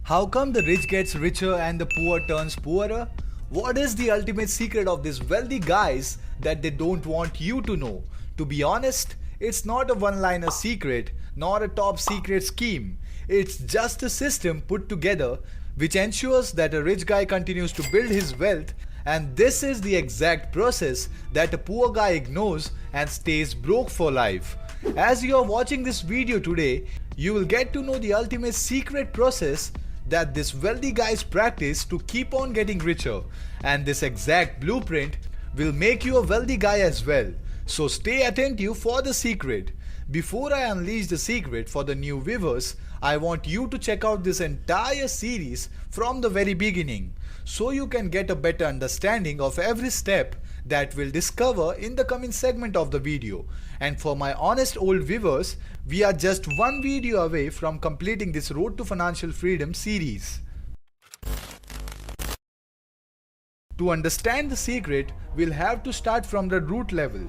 How come the rich gets richer and the poor turns poorer? What is the ultimate secret of these wealthy guys that they don't want you to know? To be honest, it's not a one-liner secret, nor a top secret scheme. It's just a system put together which ensures that a rich guy continues to build his wealth, and this is the exact process that a poor guy ignores and stays broke for life. As you are watching this video today, you will get to know the ultimate secret process that this wealthy guys practice to keep on getting richer, and this exact blueprint will make you a wealthy guy as well. So stay attentive for the secret. Before I unleash the secret for the new viewers, I want you to check out this entire series from the very beginning so you can get a better understanding of every step that we'll discover in the coming segment of the video. And for my honest old viewers, we are just one video away from completing this Road to Financial Freedom series. To understand the secret, we'll have to start from the root level.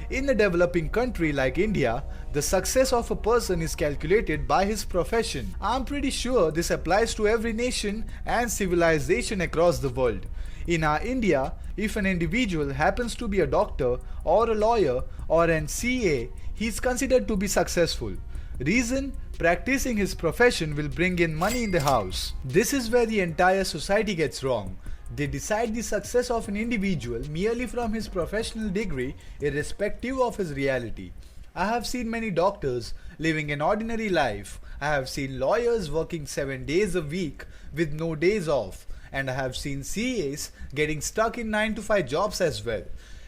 In a developing country like India, the success of a person is calculated by his profession. I'm pretty sure this applies to every nation and civilization across the world. In our India, if an individual happens to be a doctor or a lawyer or an CA, he is considered to be successful. Reason? Practicing his profession will bring in money in the house. This is where the entire society gets wrong. They decide the success of an individual merely from his professional degree, irrespective of his reality. I have seen many doctors living an ordinary life. I have seen lawyers working 7 days a week with no days off. And I have seen CAs getting stuck in 9 to 5 jobs as well.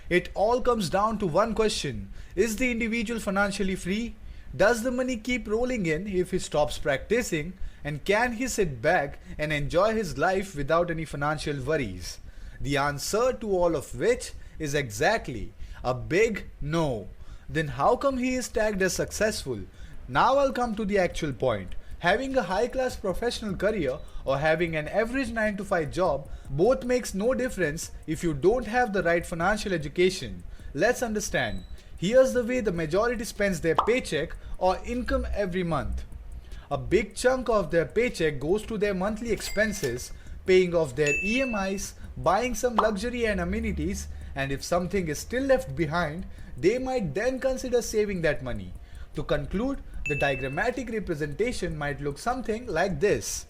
It all comes down to one question. Is the individual financially free? Does the money keep rolling in if he stops practicing? And can he sit back and enjoy his life without any financial worries? The answer to all of which is exactly a big no. Then how come he is tagged as successful? Now I'll come to the actual point. Having a high-class professional career or having an average 9 to 5 job, both makes no difference if you don't have the right financial education. Let's understand. Here's the way the majority spends their paycheck or income every month. A big chunk of their paycheck goes to their monthly expenses, paying off their EMIs, buying some luxury and amenities, and if something is still left behind, they might then consider saving that money. To conclude, the diagrammatic representation might look something like this.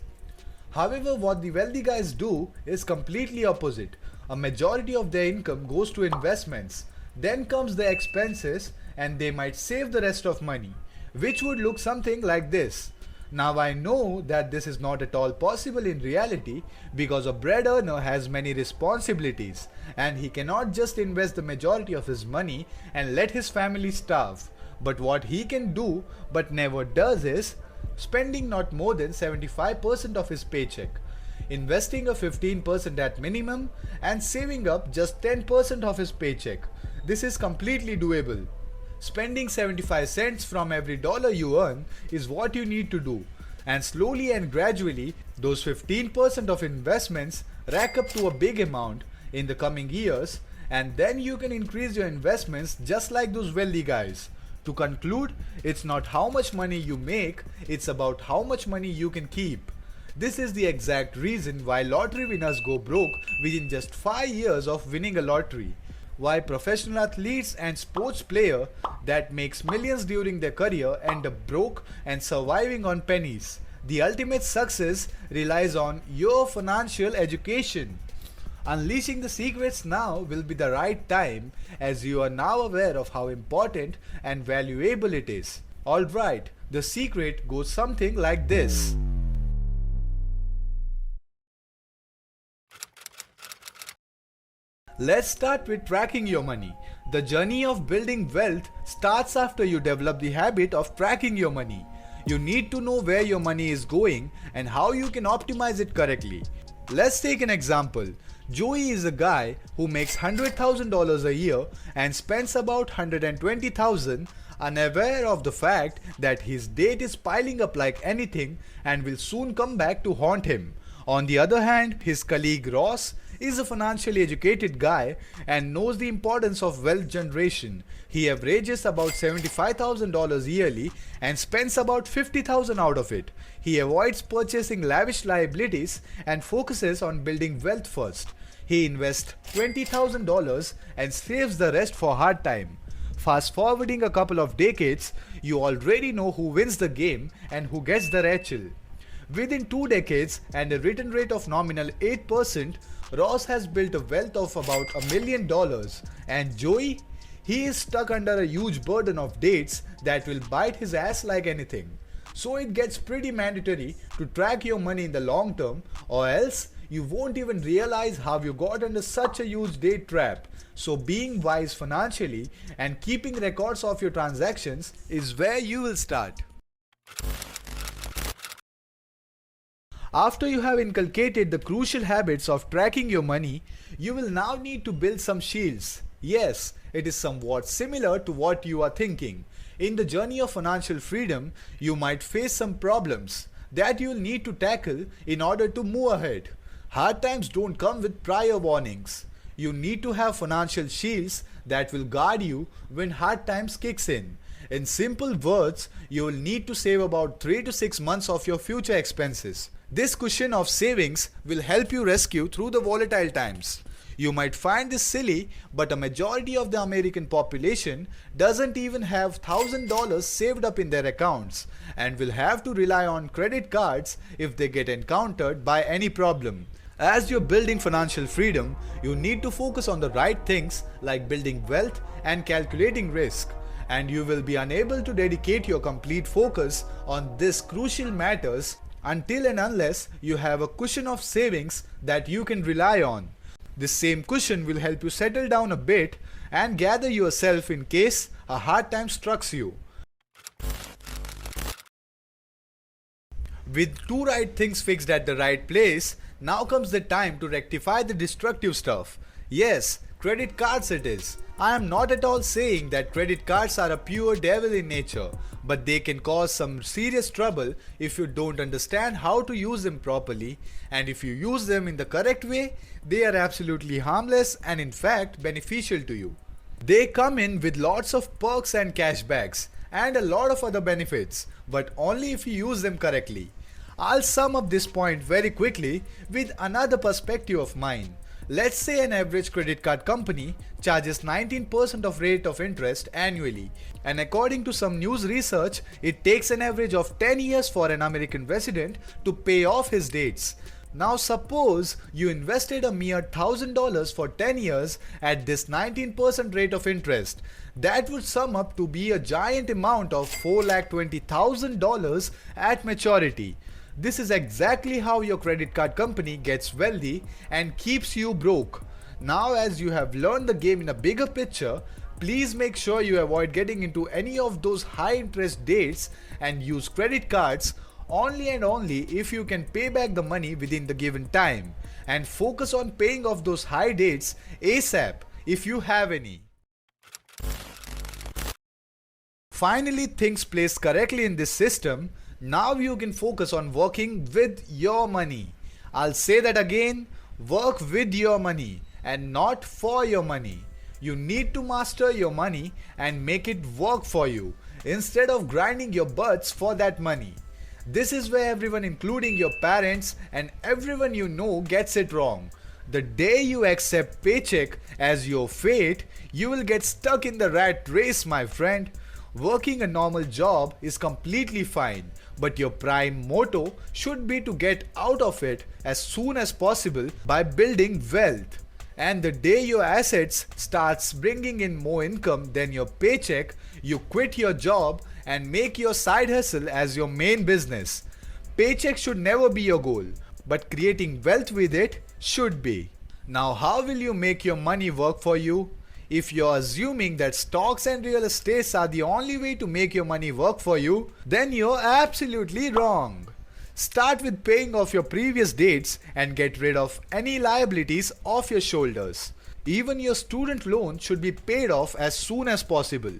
However, what the wealthy guys do is completely opposite. A majority of their income goes to investments, then comes the expenses, and they might save the rest of money, which would look something like this. Now I know that this is not at all possible in reality because a bread earner has many responsibilities and he cannot just invest the majority of his money and let his family starve. But what he can do but never does is spending not more than 75% of his paycheck, investing a 15% at minimum, and saving up just 10% of his paycheck. This is completely doable. Spending 75 cents from every dollar you earn is what you need to do, and slowly and gradually those 15% of investments rack up to a big amount in the coming years, and then you can increase your investments just like those wealthy guys. To conclude, it's not how much money you make, it's about how much money you can keep. This is the exact reason why lottery winners go broke within just 5 years of winning a lottery. Why professional athletes and sports players that makes millions during their career end up broke and surviving on pennies. The ultimate success relies on your financial education. Unleashing the secrets now will be the right time as you are now aware of how important and valuable it is. Alright, the secret goes something like this. Let's start with tracking your money. The journey of building wealth starts after you develop the habit of tracking your money. You need to know where your money is going and how you can optimize it correctly. Let's take an example. Joey is a guy who makes $100,000 a year and spends about $120,000, unaware of the fact that his debt is piling up like anything and will soon come back to haunt him. On the other hand, his colleague Ross is a financially educated guy and knows the importance of wealth generation. He averages about $75,000 yearly and spends about $50,000 out of it. He avoids purchasing lavish liabilities and focuses on building wealth first. He invests $20,000 and saves the rest for hard time. Fast forwarding a couple of decades, you already know who wins the game and who gets the Rachel. Within 2 decades and a return rate of nominal 8%, Ross has built a wealth of about $1 million. And Joey? He is stuck under a huge burden of debts that will bite his ass like anything. So it gets pretty mandatory to track your money in the long term, or else you won't even realize how you got under such a huge debt trap. So being wise financially and keeping records of your transactions is where you will start. After you have inculcated the crucial habits of tracking your money, you will now need to build some shields. Yes, it is somewhat similar to what you are thinking. In the journey of financial freedom, you might face some problems that you will need to tackle in order to move ahead. Hard times don't come with prior warnings. You need to have financial shields that will guard you when hard times kicks in. In simple words, you will need to save about 3 to 6 months of your future expenses. This cushion of savings will help you rescue through the volatile times. You might find this silly, but a majority of the American population doesn't even have $1,000 saved up in their accounts and will have to rely on credit cards if they get encountered by any problem. As you're building financial freedom, you need to focus on the right things like building wealth and calculating risk. And you will be unable to dedicate your complete focus on these crucial matters until and unless you have a cushion of savings that you can rely on. This same cushion will help you settle down a bit and gather yourself in case a hard time strikes you. With 2 right things fixed at the right place, now comes the time to rectify the destructive stuff. Yes, credit cards it is. I am not at all saying that credit cards are a pure devil in nature, but they can cause some serious trouble if you don't understand how to use them properly, and if you use them in the correct way, they are absolutely harmless and in fact beneficial to you. They come in with lots of perks and cashbacks and a lot of other benefits, but only if you use them correctly. I'll sum up this point very quickly with another perspective of mine. Let's say an average credit card company charges 19% of rate of interest annually, and according to some news research, it takes an average of 10 years for an American resident to pay off his debts. Now suppose you invested a mere $1,000 for 10 years at this 19% rate of interest. That would sum up to be a giant amount of $420,000 at maturity. This is exactly how your credit card company gets wealthy and keeps you broke. Now, as you have learned the game in a bigger picture, please make sure you avoid getting into any of those high interest dates and use credit cards only and only if you can pay back the money within the given time, and focus on paying off those high dates ASAP if you have any. Finally, things placed correctly in this system, now you can focus on working with your money. I'll say that again, work with your money and not for your money. You need to master your money and make it work for you instead of grinding your butts for that money. This is where everyone, including your parents and everyone you know, gets it wrong. The day you accept paycheck as your fate, you will get stuck in the rat race, my friend. Working a normal job is completely fine, but your prime motto should be to get out of it as soon as possible by building wealth. And the day your assets starts bringing in more income than your paycheck, you quit your job and make your side hustle as your main business. Paycheck should never be your goal, but creating wealth with it should be. Now, how will you make your money work for you? If you're assuming that stocks and real estates are the only way to make your money work for you, then you're absolutely wrong. Start with paying off your previous debts and get rid of any liabilities off your shoulders. Even your student loan should be paid off as soon as possible.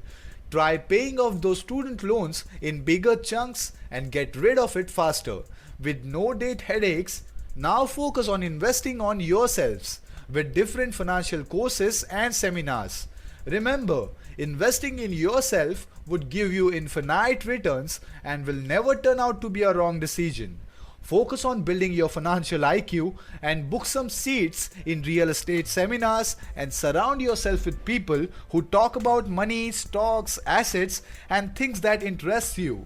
Try paying off those student loans in bigger chunks and get rid of it faster. With no debt headaches, now focus on investing on yourselves. with different financial courses and seminars. Remember, investing in yourself would give you infinite returns and will never turn out to be a wrong decision. Focus on building your financial IQ and book some seats in real estate seminars and surround yourself with people who talk about money, stocks, assets, and things that interest you.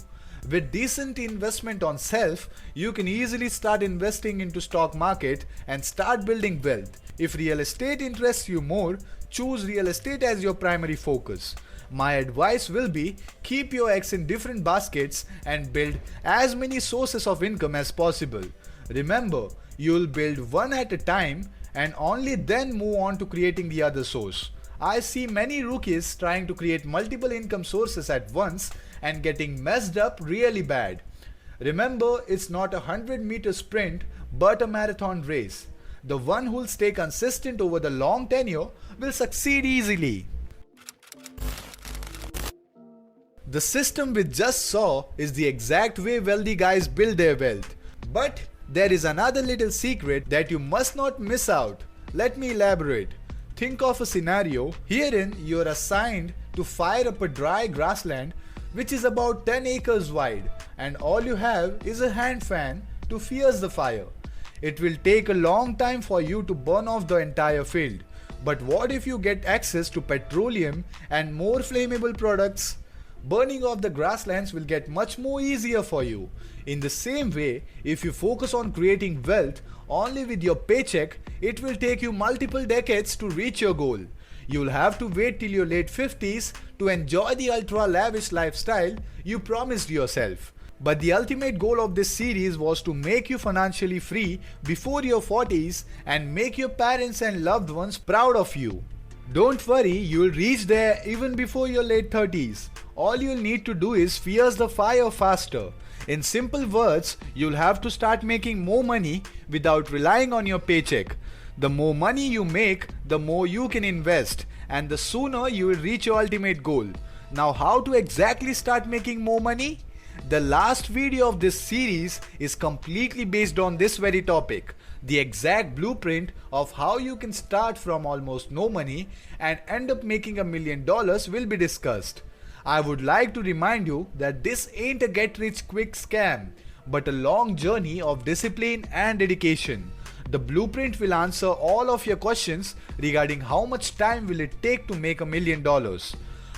With decent investment on self, you can easily start investing into stock market and start building wealth. If real estate interests you more, choose real estate as your primary focus. My advice will be keep your eggs in different baskets and build as many sources of income as possible. Remember, you'll build one at a time and only then move on to creating the other source. I see many rookies trying to create multiple income sources at once and getting messed up really bad. Remember, it's not a 100-meter sprint but a marathon race. The one who'll stay consistent over the long tenure will succeed easily. The system we just saw is the exact way wealthy guys build their wealth. But there is another little secret that you must not miss out. Let me elaborate. Think of a scenario herein you are assigned to fire up a dry grassland which is about 10 acres wide, and all you have is a hand fan to fierce the fire. It will take a long time for you to burn off the entire field. But what if you get access to petroleum and more flammable products? Burning off the grasslands will get much more easier for you. In the same way, if you focus on creating wealth only with your paycheck, it will take you multiple decades to reach your goal. You'll have to wait till your late 50s to enjoy the ultra lavish lifestyle you promised yourself. But the ultimate goal of this series was to make you financially free before your 40s and make your parents and loved ones proud of you. Don't worry, you'll reach there even before your late 30s. All you'll need to do is fierce the fire faster. In simple words, you'll have to start making more money without relying on your paycheck. The more money you make, the more you can invest, and the sooner you will reach your ultimate goal. Now, how to exactly start making more money? The last video of this series is completely based on this very topic. The exact blueprint of how you can start from almost no money and end up making $1 million will be discussed. I would like to remind you that this ain't a get-rich-quick scam, but a long journey of discipline and dedication. The blueprint will answer all of your questions regarding how much time will it take to make $1 million,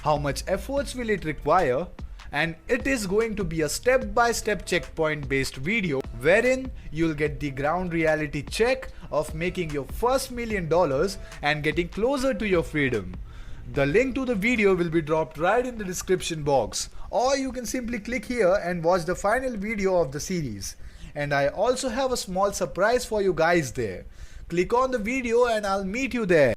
how much efforts will it require, and it is going to be a step-by-step checkpoint based video wherein you'll get the ground reality check of making your first $1 million and getting closer to your freedom. The link to the video will be dropped right in the description box, or you can simply click here and watch the final video of the series. And I also have a small surprise for you guys there. Click on the video and I'll meet you there.